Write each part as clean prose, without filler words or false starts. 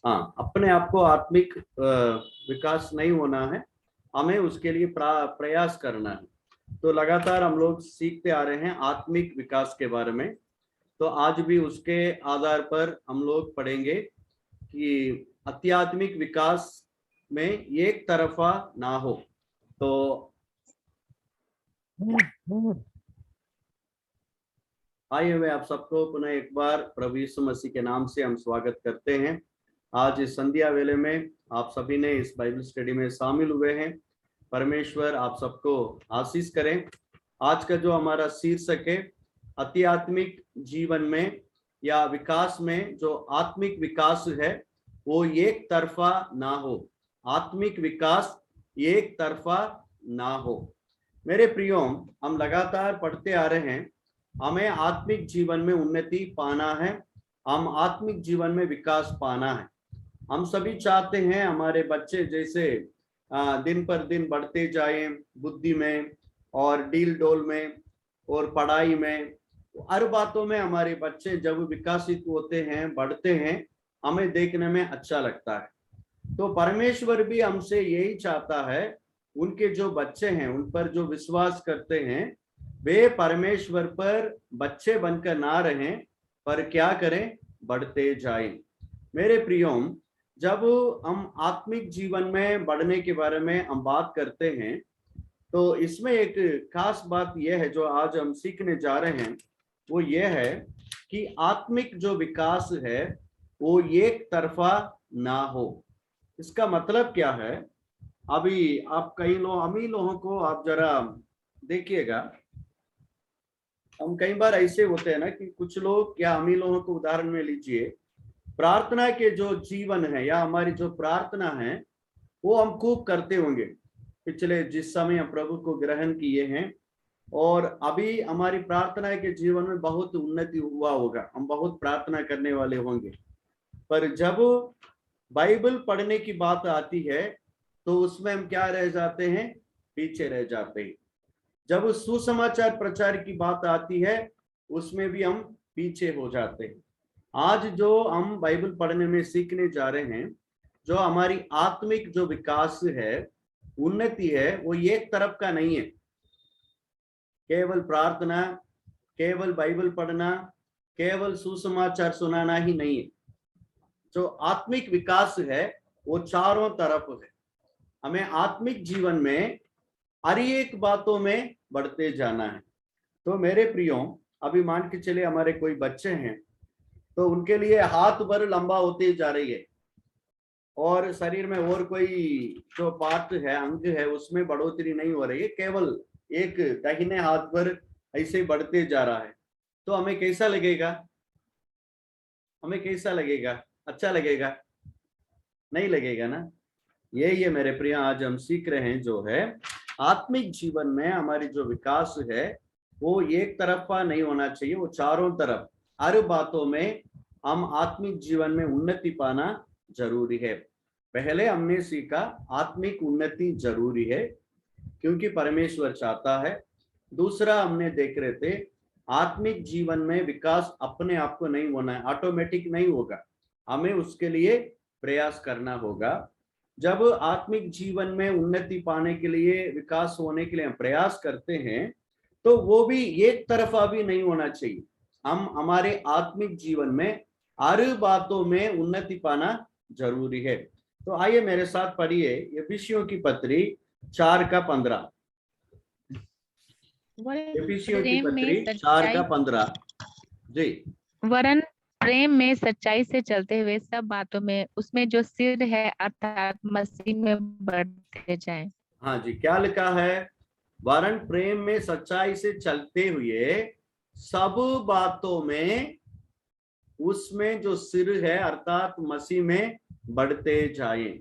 हाँ, अपने आप को आत्मिक विकास नहीं होना है, हमें उसके लिए प्रयास करना है। तो लगातार हम लोग सीखते आ रहे हैं आत्मिक विकास के बारे में। तो आज भी उसके आधार पर हम लोग पढ़ेंगे कि आध्यात्मिक विकास में एक तरफा ना हो। तो आइए मैं आप सबको पुनः एक बार प्रभु यीशु मसीह के नाम से हम स्वागत करते हैं। आज इस संध्या वेले में आप सभी ने इस बाइबल स्टडी में शामिल हुए हैं। परमेश्वर आप सबको आशीष करें। आज का जो हमारा शीर्षक है आध्यात्मिक जीवन में या विकास में, जो आत्मिक विकास है वो एक तरफा ना हो। आत्मिक विकास एक तरफा ना हो। मेरे प्रियो, हम लगातार पढ़ते आ रहे हैं, हमें आत्मिक जीवन में उन्नति पाना है, हम आत्मिक जीवन में विकास पाना है। हम सभी चाहते हैं हमारे बच्चे जैसे दिन पर दिन बढ़ते जाएं बुद्धि में और डील डोल में और पढ़ाई में, हर बातों में हमारे बच्चे जब विकसित होते हैं, बढ़ते हैं, हमें देखने में अच्छा लगता है। तो परमेश्वर भी हमसे यही चाहता है, उनके जो बच्चे हैं उन पर जो विश्वास करते हैं वे परमेश्वर पर बच्चे बनकर ना रहें, पर क्या करें, बढ़ते जाएं। मेरे प्रियो, जब हम आत्मिक जीवन में बढ़ने के बारे में हम बात करते हैं तो इसमें एक खास बात यह है जो आज हम सीखने जा रहे हैं, वो ये है कि आत्मिक जो विकास है वो एक तरफा ना हो। इसका मतलब क्या है? अभी आप कई लोग, अमीर लोगों को आप जरा देखिएगा, हम कई बार ऐसे होते हैं ना कि कुछ लोग, या अमीर लोगों को उदाहरण में लीजिए, प्रार्थना के जो जीवन है या हमारी जो प्रार्थना है वो हम खूब करते होंगे पिछले जिस समय हम प्रभु को ग्रहण किए हैं, और अभी हमारी प्रार्थना के जीवन में बहुत उन्नति हुआ होगा, हम बहुत प्रार्थना करने वाले होंगे। पर जब बाइबल पढ़ने की बात आती है तो उसमें हम क्या रह जाते हैं, पीछे रह जाते हैं। जब सुसमाचार प्रचार की बात आती है उसमें भी हम पीछे हो जाते हैं। आज जो हम बाइबल पढ़ने में सीखने जा रहे हैं, जो हमारी आत्मिक जो विकास है, उन्नति है, वो एक तरफ का नहीं है। केवल प्रार्थना, केवल बाइबल पढ़ना, केवल सुसमाचार सुनाना ही नहीं है। जो आत्मिक विकास है वो चारों तरफ है। हमें आत्मिक जीवन में हर एक बातों में बढ़ते जाना है। तो मेरे प्रियो, अभी मान के चले हमारे कोई बच्चे हैं तो उनके लिए हाथ भर लंबा होते जा रही है, और शरीर में और कोई जो पार्ट है, अंग है, उसमें बढ़ोतरी नहीं हो रही है, केवल एक दाहिने हाथ पर ऐसे बढ़ते जा रहा है। तो हमें कैसा लगेगा? हमें कैसा लगेगा? अच्छा लगेगा? नहीं लगेगा ना। यही है मेरे प्रिय, आज हम सीख रहे हैं जो है आत्मिक जीवन में हमारी जो विकास है वो एक तरफा नहीं होना चाहिए, वो चारों तरफ, हर बातों में हम आत्मिक जीवन में उन्नति पाना जरूरी है। पहले हमने सीखा आत्मिक उन्नति जरूरी है क्योंकि परमेश्वर चाहता है। दूसरा हमने देख रहे थे आत्मिक जीवन में विकास अपने आप को नहीं होना है, ऑटोमेटिक नहीं होगा, हमें उसके लिए प्रयास करना होगा। जब आत्मिक जीवन में उन्नति पाने के लिए, विकास होने के लिए हम प्रयास करते हैं तो वो भी एक तरफा भी नहीं होना चाहिए। हम हमारे आत्मिक जीवन में हर बातों में उन्नति पाना जरूरी है। तो आइए मेरे साथ पढ़िए एफिसियों की पत्री 4:15। एफिसियों की पत्री 4:15 जी। वरन प्रेम में सच्चाई से चलते हुए सब बातों में उसमें जो सिर है अर्थात मसीह में बढ़ते जाएं। हाँ जी, क्या लिखा है? वरन प्रेम में सच्चाई से चलते हुए सब बातों में उसमें जो सिर है अर्थात मसीह में बढ़ते जाएं।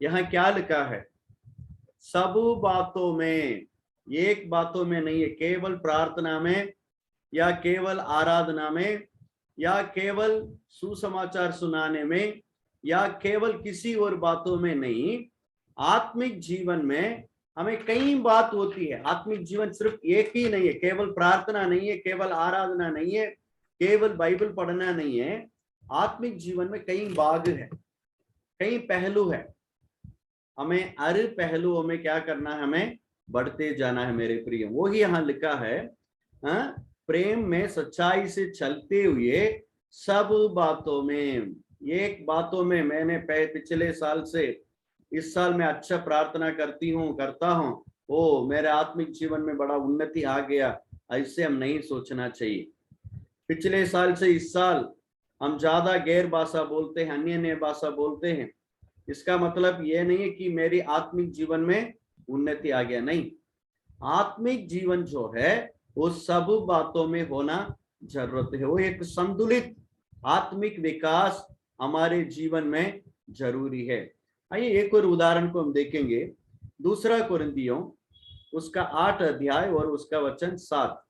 यहाँ क्या लिखा है? सब बातों में, एक बातों में नहीं है, केवल प्रार्थना में या केवल आराधना में या केवल सुसमाचार सुनाने में या केवल किसी और बातों में नहीं, आत्मिक जीवन में हमें कई बात होती है। आत्मिक जीवन सिर्फ एक ही नहीं है, केवल प्रार्थना नहीं है, केवल आराधना नहीं है, केवल बाइबल पढ़ना नहीं है। आत्मिक जीवन में कई भाग है, कई पहलू है। हमें हर पहलुओं में क्या करना है, हमें बढ़ते जाना है मेरे प्रिय। वो ही यहाँ लिखा है, प्रेम में सच्चाई से चलते हुए सब बातों में। एक बातों में मैंने पिछले साल से इस साल में अच्छा प्रार्थना करता हूँ, ओ मेरे आत्मिक जीवन में बड़ा उन्नति आ गया, ऐसे हम नहीं सोचना चाहिए। पिछले साल से इस साल हम ज्यादा गैर भाषा बोलते हैं, अन्य भाषा बोलते हैं, इसका मतलब यह नहीं है कि मेरी आत्मिक जीवन में उन्नति आ गया। नहीं, आत्मिक जीवन जो है वो सब बातों में होना जरूरत है। वो एक संतुलित आत्मिक विकास हमारे जीवन में जरूरी है। आइए एक और उदाहरण को हम देखेंगे। 2 कुरिन्थियों उसका 8 अध्याय और उसका वचन 7।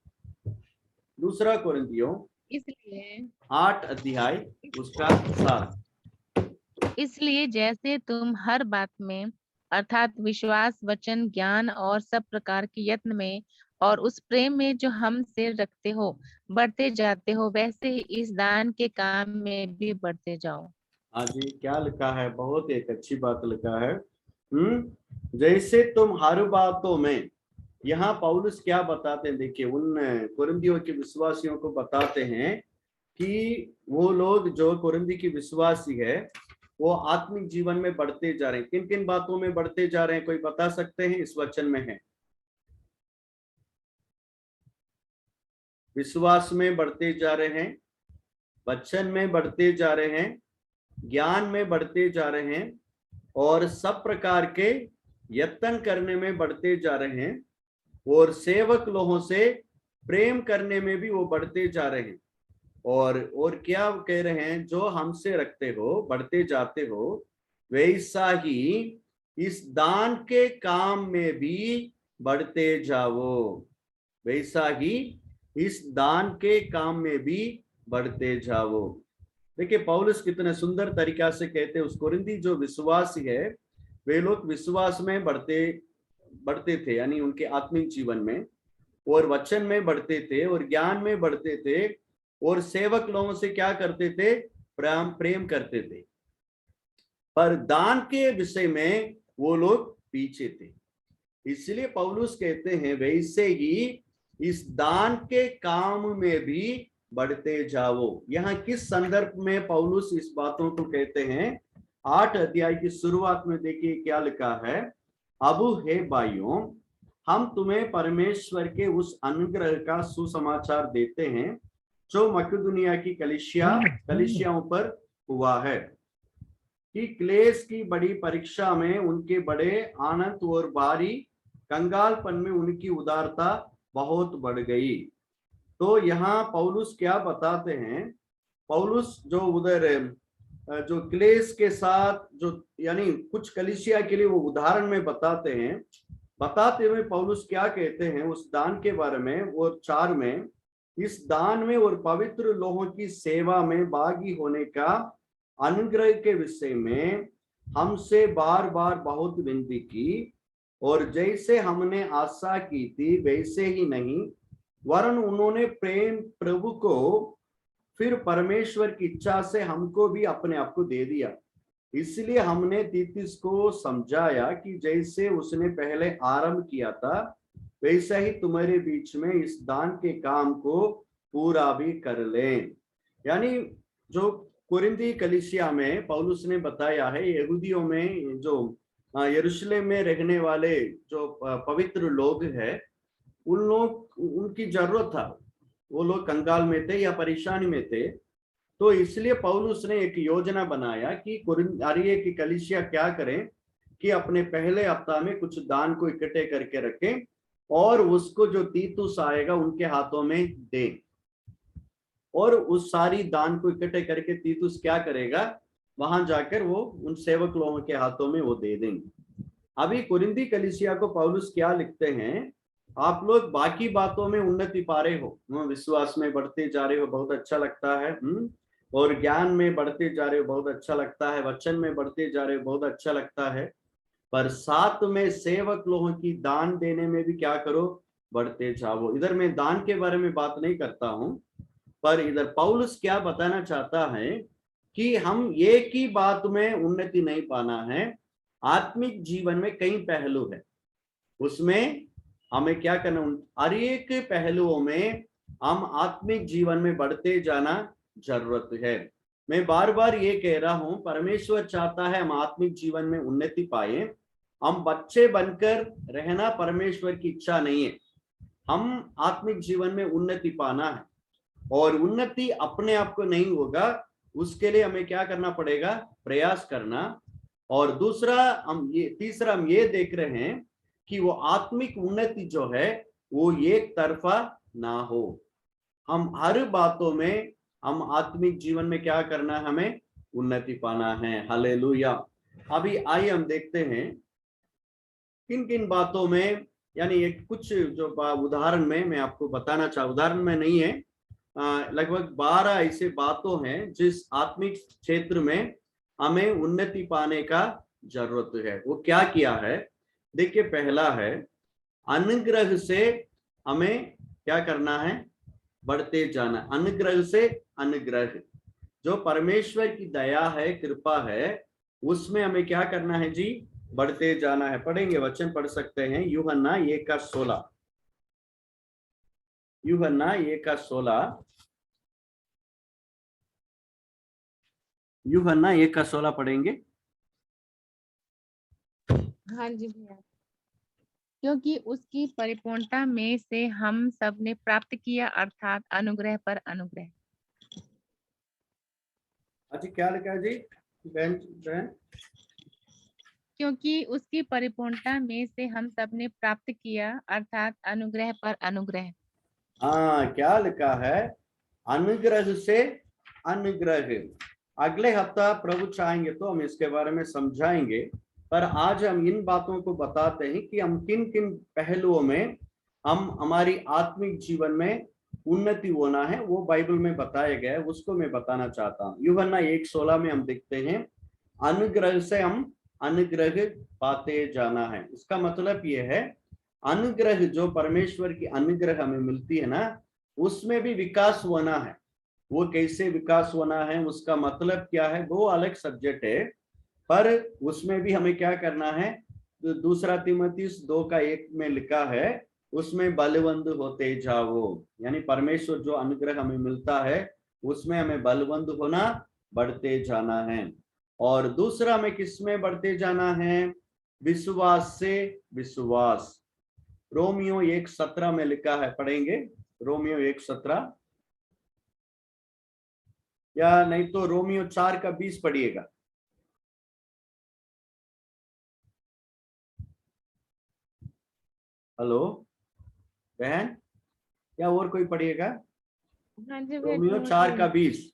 2 कुरिन्थियों इसलिए 8 अध्याय उसका 7। इसलिए जैसे तुम हर बात में अर्थात विश्वास, वचन, ज्ञान और सब प्रकार के यत्न में और उस प्रेम में जो हमसे रखते हो बढ़ते जाते हो, वैसे ही इस दान के काम में भी बढ़ते जाओ। हाँ जी, क्या लिखा है, बहुत एक अच्छी बात लिखा है। जैसे तुम हर बातों में, यहाँ पौलुस क्या बताते हैं, देखिए उन कुरिन्थियों के विश्वासियों को बताते हैं कि वो लोग जो कुरिन्थी की विश्वासी है वो आत्मिक जीवन में बढ़ते जा रहे हैं। किन किन बातों में बढ़ते जा रहे हैं, कोई बता सकते हैं? इस वचन में है, विश्वास में बढ़ते जा रहे हैं, वचन में बढ़ते जा रहे हैं, ज्ञान में बढ़ते जा रहे हैं और सब प्रकार के यत्न करने में बढ़ते जा रहे हैं और सेवक लोगों से प्रेम करने में भी वो बढ़ते जा रहे हैं। और क्या कह रहे हैं, जो हमसे रखते हो बढ़ते जाते हो, वैसा ही इस दान के काम में भी बढ़ते जाओ। वैसा ही इस दान के काम में भी बढ़ते जाओ। देखिए पौलुस कितने सुंदर तरीका से कहते हैं, उस कुरिन्थी जो विश्वासी है वे लोग विश्वास में बढ़ते थे, यानी उनके आत्मिक जीवन में, और वचन में बढ़ते थे और ज्ञान में बढ़ते थे और सेवक लोगों से क्या करते थे, प्रेम करते थे, पर दान के विषय में वो लोग पीछे थे। इसलिए पौलुस कहते हैं वैसे ही इस दान के काम में भी बढ़ते जाओ। यहाँ किस संदर्भ में पौलुस इस बातों को कहते हैं? 8 अध्याय की शुरुआत में देखिए क्या लिखा है, अब हे भाइयों, हम तुम्हें परमेश्वर के उस अनुग्रह का सुसमाचार देते हैं जो मकिदुनिया की कलीसियाओं पर हुआ है, कि क्लेश की बड़ी परीक्षा में उनके बड़े आनंद और भारी कंगालपन में उनकी उदारता बहुत बढ़ गई। तो यहाँ पौलुस क्या बताते हैं, पौलुस जो उधर जो क्लेश के साथ जो यानी कुछ कलीसिया के लिए वो उदाहरण में बताते हैं, बताते हुए पौलुस क्या कहते हैं उस दान के बारे में, वो 4 में, इस दान में और पवित्र लोगों की सेवा में भागी होने का अनुग्रह के विषय में हमसे बार बार बहुत विनती की, और जैसे हमने आशा की थी वैसे ही नहीं, वरन उन्होंने प्रभु को फिर परमेश्वर की इच्छा से हमको भी अपने आप को दे दिया। इसलिए हमने तीतुस को समझाया कि जैसे उसने पहले आरंभ किया था वैसा ही तुम्हारे बीच में इस दान के काम को पूरा भी कर लें। यानी जो कुरिन्थी कलीसिया में पौलुस ने बताया है, यहूदियों में जो यरूशलेम में रहने वाले जो पवित्र लोग हैं, उनकी जरूरत था, वो लोग कंगाल में थे या परेशानी में थे। तो इसलिए पौलुस ने एक योजना बनाया कि कुरिन्थियों की कलीसिया क्या करें कि अपने पहले हफ्ता में कुछ दान को इकट्ठे करके रखें और उसको जो तीतुस आएगा उनके हाथों में दें, और उस सारी दान को इकट्ठे करके तीतुस क्या करेगा, वहां जाकर वो उन सेवक लोगों के हाथों में वो दे देंगे। अभी कुरिन्थी कलीसिया को पौलुस क्या लिखते हैं, आप लोग बाकी बातों में उन्नति पा रहे हो, विश्वास में बढ़ते जा रहे हो, बहुत अच्छा लगता है, और ज्ञान में बढ़ते जा रहे हो, बहुत अच्छा लगता है, वचन में बढ़ते जा रहे हो, बहुत अच्छा लगता है, पर साथ में सेवक लोगों की दान देने में भी क्या करो, बढ़ते जाओ। इधर मैं दान के बारे में बात नहीं करता हूं, पर इधर पौलुस क्या बताना चाहता है कि हम एक ही बात में उन्नति नहीं पाना है। आत्मिक जीवन में कई पहलू है, उसमें हमें क्या करना, हर एक पहलुओं में हम आत्मिक जीवन में बढ़ते जाना जरूरत है। मैं बार बार ये कह रहा हूं, परमेश्वर चाहता है हम आत्मिक जीवन में उन्नति पाए। हम बच्चे बनकर रहना परमेश्वर की इच्छा नहीं है। हम आत्मिक जीवन में उन्नति पाना है, और उन्नति अपने आप को नहीं होगा, उसके लिए हमें क्या करना पड़ेगा, प्रयास करना। और दूसरा तीसरा हम ये देख रहे हैं कि वो आत्मिक उन्नति जो है वो एक तरफा ना हो। हम हर बातों में हम आत्मिक जीवन में क्या करना है, हमें उन्नति पाना है। हालेलुया। अभी आइए हम देखते हैं किन किन बातों में, यानी एक कुछ जो उदाहरण में मैं आपको बताना चाहूँ, उदाहरण में नहीं है, लगभग 12 ऐसे बातों हैं जिस आत्मिक क्षेत्र में हमें उन्नति पाने का जरूरत है। वो क्या किया है, देखिए पहला है अनुग्रह से हमें क्या करना है, बढ़ते जाना। अनुग्रह से, अनुग्रह जो परमेश्वर की दया है, कृपा है, उसमें हमें क्या करना है जी, बढ़ते जाना है। पढ़ेंगे, वचन पढ़ सकते हैं, यूहन्ना 1:16, यूहन्ना 1:16, यूहन्ना 1:16 पढ़ेंगे। हाँ जी भैया। क्योंकि उसकी परिपूर्णता में से हम सब ने प्राप्त किया, अर्थात अनुग्रह पर अनुग्रह। अच्छा, क्या लिखा है जी बहन बहन? क्योंकि उसकी परिपूर्णता में से हम सब ने प्राप्त किया, अर्थात अनुग्रह पर अनुग्रह। हाँ, क्या लिखा है, अनुग्रह से अनुग्रह। अगले हफ्ता प्रभु चाहेंगे तो हम इसके बारे में समझाएंगे, पर आज हम इन बातों को बताते हैं कि हम किन किन पहलुओं में हम हमारी आत्मिक जीवन में उन्नति होना है, वो बाइबल में बताया गया है, उसको मैं बताना चाहता हूँ। यूहन्ना 1:16 में हम देखते हैं, अनुग्रह से हम अनुग्रह पाते जाना है। इसका मतलब यह है, अनुग्रह जो परमेश्वर की अनुग्रह हमें मिलती है ना, उसमें भी विकास होना है। वो कैसे विकास होना है, उसका मतलब क्या है, वो अलग सब्जेक्ट है, पर उसमें भी हमें क्या करना है। दूसरा तीमुथियुस 2:1 में लिखा है, उसमें बलवंत होते जाओ। यानी परमेश्वर जो अनुग्रह हमें मिलता है उसमें हमें बलवंत होना, बढ़ते जाना है। और दूसरा हमें किस में बढ़ते जाना है, विश्वास से विश्वास। रोमियो 1:17 में लिखा है, पढ़ेंगे रोमियो 1:17, या नहीं तो रोमियो 4:20 पढ़िएगा। हेलो बहन, या और कोई पढ़िएगा? हाँ जी भैया। रोमियो 4:20।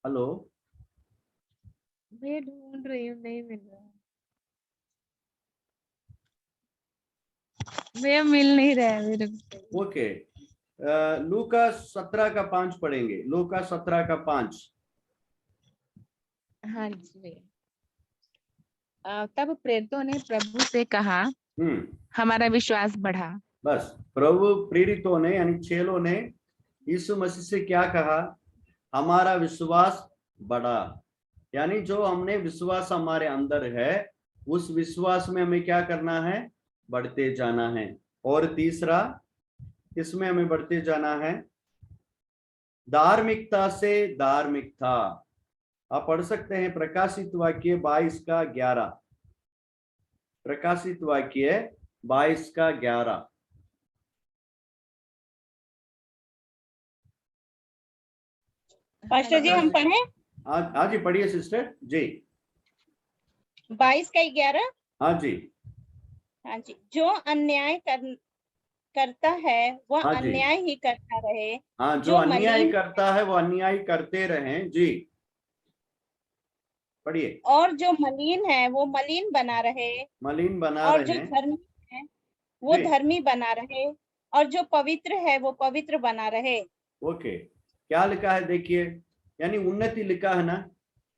हेलो मैं ढूंढ रही हूँ, नहीं मिल रहा भैया, मिल नहीं रहा है मेरे को। ओके, लूका 17:5 पढ़ेंगे, लूका 17:5। हाँ जी भैया। तब प्रेरितों ने प्रभु से कहा, हमारा विश्वास बढ़ा। बस, प्रभु प्रेरितों ने यानी चेलों ने यीशु मसीह से क्या कहा, हमारा विश्वास बढ़ा। यानी जो हमने विश्वास हमारे अंदर है, उस विश्वास में हमें क्या करना है, बढ़ते जाना है। और तीसरा, इसमें हमें बढ़ते जाना है धार्मिकता से धार्मिकता। आप पढ़ सकते हैं प्रकाशित वाक्य 22:11, प्रकाशित वाक्य 22:11। पास्टर जी हम पढ़े? हाँ जी, पढ़िए सिस्टर जी। 22:11। हाँ जी, हाँ जी। जो अन्याय करता है वह हाँ जी, अन्याय ही करता रहे। हाँ, जो जो अन्याय मलिन करता है वो अन्याय करते रहें जी। पढ़िए। और जो मलिन है वो मलिन बना रहे, मलिन बना और जो रहे धर्मी है वो जी। धर्मी बना रहे, और जो पवित्र है वो पवित्र बना रहे। ओके, क्या लिखा है देखिए, यानी उन्नति लिखा है ना,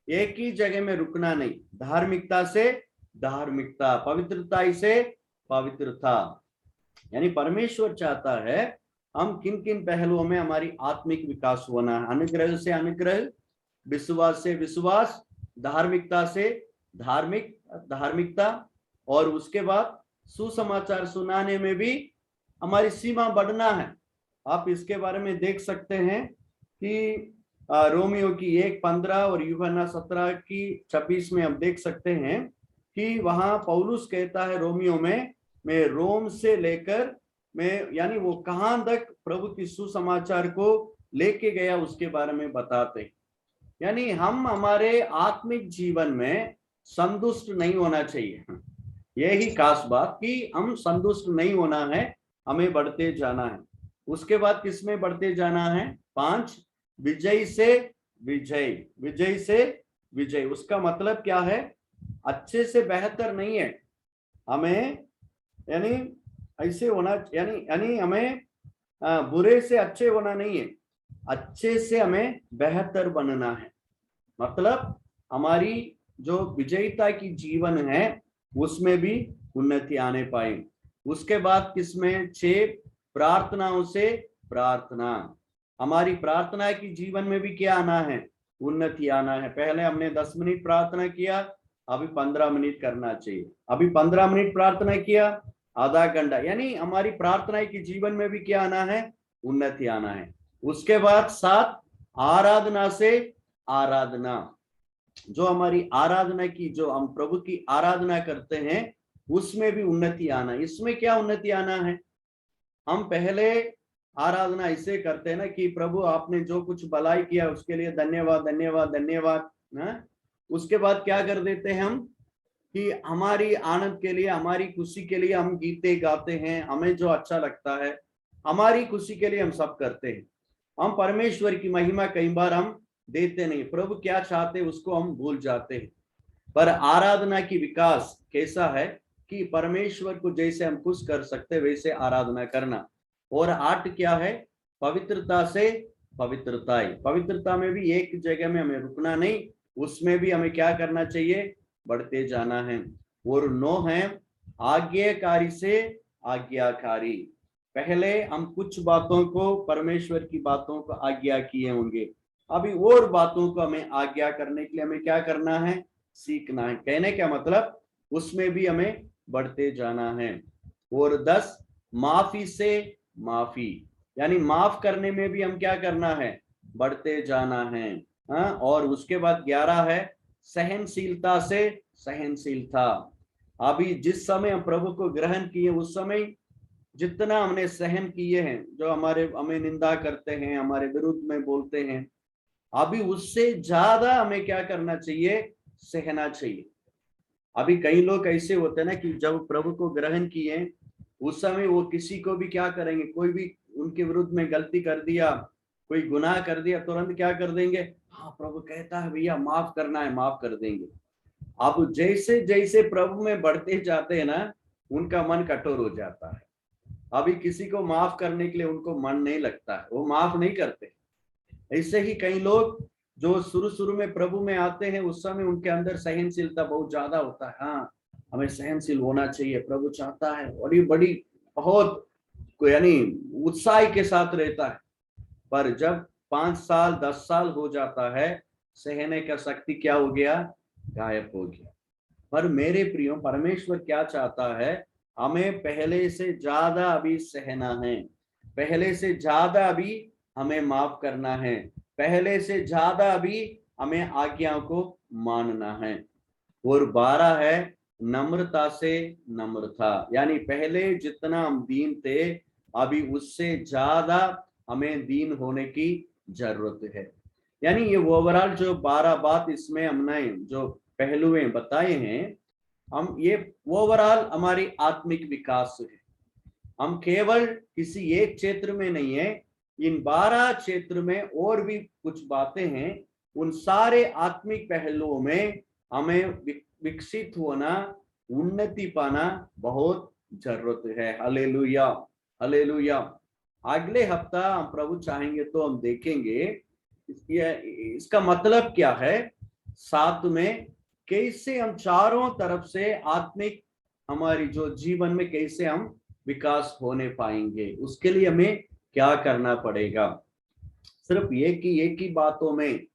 एक ही जगह में रुकना नहीं, धार्मिकता से धार्मिकता, पवित्रता से पवित्रता। यानी परमेश्वर चाहता है हम किन किन पहलुओं में हमारी आत्मिक विकास होना है, अनुग्रह से अनुग्रह, विश्वास से विश्वास, धार्मिकता से धार्मिकता, और उसके बाद सुसमाचार सुनाने में भी हमारी सीमा बढ़ना है। आप इसके बारे में देख सकते हैं कि रोमियो की 1:15 और यूहन्ना 17 की 26 में हम देख सकते हैं कि वहां पौलुस कहता है रोमियो में, मैं रोम से लेकर मैं, यानी वो कहां तक प्रभु की सुसमाचार को लेके गया उसके बारे में बताते। यानी हम हमारे आत्मिक जीवन में संतुष्ट नहीं होना चाहिए, यही खास बात कि हम संतुष्ट नहीं होना है, हमें बढ़ते जाना है। उसके बाद किसमें बढ़ते जाना है? 5, विजय से विजय, विजय से विजय। उसका मतलब क्या है? अच्छे से बेहतर नहीं है हमें, यानी ऐसे होना, यानी हमें बुरे से अच्छे होना नहीं है, अच्छे से हमें बेहतर बनना है। मतलब हमारी जो विजयता की जीवन है उसमें भी उन्नति आने पाए। उसके बाद किसमें? 6, प्रार्थनाओं से प्रार्थना। हमारी प्रार्थना की जीवन में भी क्या आना है? उन्नति आना है। पहले हमने 10 मिनट प्रार्थना किया, अभी 15 मिनट करना चाहिए, अभी 15 मिनट प्रार्थना किया, आधा घंटा, यानी हमारी प्रार्थना की जीवन में भी क्या आना है? उन्नति आना है। उसके बाद 7, आराधना से आराधना। जो हमारी आराधना की, जो हम प्रभु की आराधना करते हैं उसमें भी उन्नति आना। इसमें क्या उन्नति आना है? हम पहले आराधना ऐसे करते हैं ना कि प्रभु आपने जो कुछ भलाई किया उसके लिए धन्यवाद धन्यवाद धन्यवाद ना। उसके बाद क्या कर देते हैं हम कि हमारी आनंद के लिए, हमारी खुशी के लिए हम गीते गाते हैं, हमें जो अच्छा लगता है हमारी खुशी के लिए हम सब करते हैं। हम परमेश्वर की महिमा कई बार हम देते नहीं, प्रभु क्या चाहते उसको हम भूल जाते हैं। पर आराधना की विकास कैसा है कि परमेश्वर को जैसे हम खुश कर सकते वैसे आराधना करना। और 8 क्या है? पवित्रता से पवित्रता। पवित्रता में भी एक जगह में हमें रुकना नहीं, उसमें भी हमें क्या करना चाहिए? बढ़ते जाना है। और 9 है आज्ञाकारी से आज्ञाकारी। पहले हम कुछ बातों को, परमेश्वर की बातों को आज्ञा किए होंगे, अभी और बातों को हमें आज्ञा करने के लिए हमें क्या करना है? सीखना है। कहने का मतलब उसमें भी हमें बढ़ते जाना है। और 10, माफी से माफी, यानी माफ करने में भी हम क्या करना है? बढ़ते जाना है। हाँ, और उसके बाद 11 है सहनशीलता से सहनशीलता। अभी जिस समय हम प्रभु को ग्रहण किए उस समय जितना हमने सहन किए हैं, जो हमें निंदा करते हैं, हमारे विरुद्ध में बोलते हैं, अभी उससे ज्यादा हमें क्या करना चाहिए? सहना चाहिए। अभी कई लोग ऐसे होते हैं ना कि जब प्रभु को ग्रहण किए उस समय वो किसी को भी क्या करेंगे, कोई भी उनके विरुद्ध में गलती कर दिया, कोई गुनाह कर दिया, तुरंत क्या कर देंगे? हाँ प्रभु कहता है भैया माफ करना है, माफ कर देंगे। अब जैसे जैसे प्रभु में बढ़ते जाते हैं ना, उनका मन कठोर हो जाता है। अभी किसी को माफ करने के लिए उनको मन नहीं लगता है, वो माफ नहीं करते। ऐसे ही कई लोग जो शुरू में प्रभु में आते हैं उस समय उनके अंदर सहनशीलता बहुत ज्यादा होता है। हाँ हमें सहनशील होना चाहिए, प्रभु चाहता है, और ये बड़ी बहुत यानी उत्साह के साथ रहता है। पर जब 5 साल 10 साल हो जाता है, सहने का शक्ति क्या हो गया? गायब हो गया। पर मेरे प्रियो, परमेश्वर क्या चाहता है? हमें पहले से ज्यादा अभी सहना है, पहले से ज्यादा अभी हमें माफ करना है, पहले से ज्यादा अभी हमें आज्ञाओं को मानना है। और 12 है नम्रता से नम्रता, यानी पहले जितना हम दीन थे अभी उससे ज्यादा हमें दीन होने की जरूरत है। यानी ये ओवरऑल जो 12 बात इसमें हमने जो पहलुए बताए हैं, हम ये ओवरऑल हमारी आत्मिक विकास है। हम केवल किसी एक क्षेत्र में नहीं है, इन 12 क्षेत्र में और भी कुछ बातें हैं। उन सारे आत्मिक पहलुओं में हमें विकसित होना, उन्नति पाना बहुत जरूरत है। Hallelujah, hallelujah. अगले हफ्ता हम प्रभु चाहेंगे तो हम देखेंगे इसका मतलब क्या है? साथ में कैसे हम चारों तरफ से आत्मिक हमारी जो जीवन में कैसे हम विकास होने पाएंगे, उसके लिए हमें क्या करना पड़ेगा। सिर्फ एक ही बातों में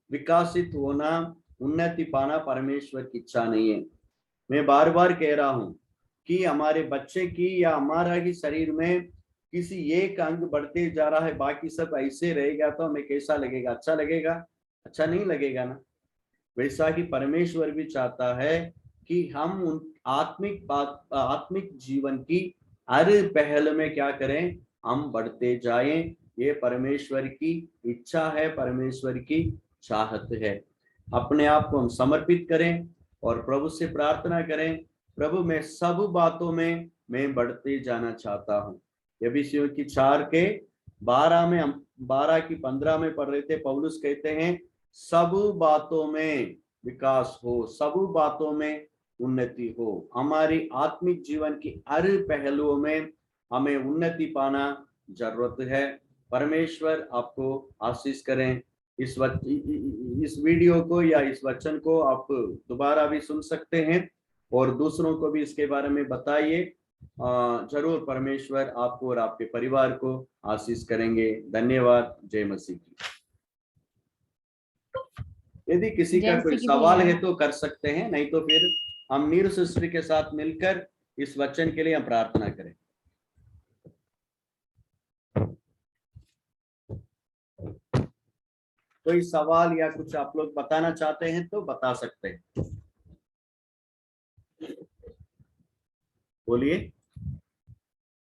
विकासित होना, उन्नति पाना परमेश्वर की इच्छा नहीं है। मैं बार बार कह रहा हूं कि हमारे बच्चे की या हमारा ही शरीर में किसी एक अंग बढ़ते जा रहा है, बाकी सब ऐसे रहेगा तो हमें कैसा लगेगा? अच्छा लगेगा? अच्छा नहीं लगेगा ना। वैसा ही परमेश्वर भी चाहता है कि हम उन आत्मिक जीवन की हर पहल में क्या करें? हम बढ़ते जाएं। ये परमेश्वर की इच्छा है, परमेश्वर की चाहत है। अपने आप को हम समर्पित करें और प्रभु से प्रार्थना करें, प्रभु मैं सब बातों में मैं बढ़ते जाना चाहता हूँ। यफिसियों की 4:12 में, हम 12 की 15 में पढ़ रहे थे, पौलुस कहते हैं सब बातों में विकास हो, सब बातों में उन्नति हो। हमारी आत्मिक जीवन की हर पहलुओं में हमें उन्नति पाना जरूरत है। परमेश्वर आपको आशीष करें। इस वीडियो को या इस वचन को आप दोबारा भी सुन सकते हैं और दूसरों को भी इसके बारे में बताइए। जरूर परमेश्वर आपको और आपके परिवार को आशीष करेंगे। धन्यवाद। जय मसीह की। यदि किसी का कोई सवाल है तो कर सकते हैं, नहीं तो फिर हम नीर सिस्टर के साथ मिलकर इस वचन के लिए हम प्रार्थना करें। कोई सवाल या कुछ आप लोग बताना चाहते हैं तो बता सकते हैं, बोलिए।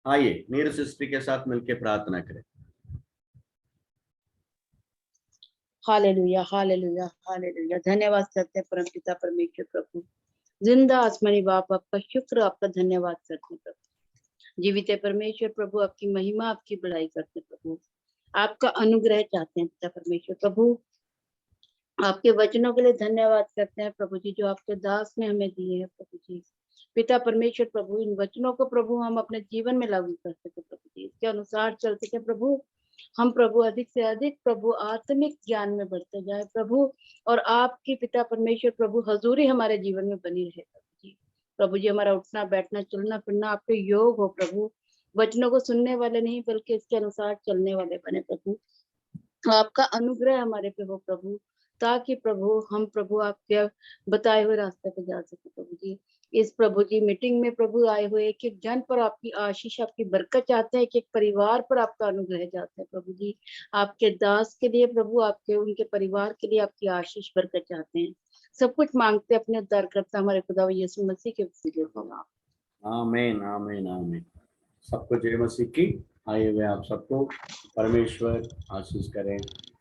आइए नीर सिस्टर के साथ मिलकर प्रार्थना करें। Hallelujah, hallelujah, hallelujah. धन्यवाद करते हैं परमपिता परमेश्वर प्रभु, जिंदा आसमानी बाप, आपका शुक्र, आपका धन्यवाद करते हैं प्रभु। जीवित है परमेश्वर प्रभु, आपकी महिमा, आपकी बड़ाई करते हैं प्रभु। आपका अनुग्रह चाहते हैं पिता परमेश्वर प्रभु। आपके वचनों के लिए धन्यवाद करते हैं प्रभु जी, जो आपके दास ने हमें दिए हैं प्रभु जी। पिता परमेश्वर प्रभु, इन वचनों को प्रभु हम अपने जीवन में लागू कर सके प्रभु जी, इसके अनुसार चल सके प्रभु। हम प्रभु अधिक से अधिक प्रभु आत्मिक ज्ञान में बढ़ते जाए प्रभु, और आपकी पिता परमेश्वर प्रभु हजूरी हमारे जीवन में बनी रहे प्रभु जी। प्रभु जी, हमारा उठना बैठना चलना फिरना आपके योग हो प्रभु। वचनों को सुनने वाले नहीं बल्कि इसके अनुसार चलने वाले बने प्रभु। आपका अनुग्रह हमारे पे हो प्रभु, ताकि प्रभु हम प्रभु आपके बताए हुए रास्ते पे जा सके प्रभु जी। इस प्रभु जी मीटिंग में प्रभु आए हुए एक एक जन पर आपकी आशीष, आपकी बरकत चाहते हैं, एक एक परिवार पर आपका अनुग्रह चाहते हैं प्रभु जी। आपके दास के लिए प्रभु, आपके उनके परिवार के लिए आपकी आशीष बरकत चाहते हैं। सब कुछ मांगते अपने उद्धारकर्ता हमारे खुदा यीशु मसीह के वसीले से। आमीन, आमीन, आमीन। सबको जय मसीह की। आइए वे आप सबको परमेश्वर आशीष करें।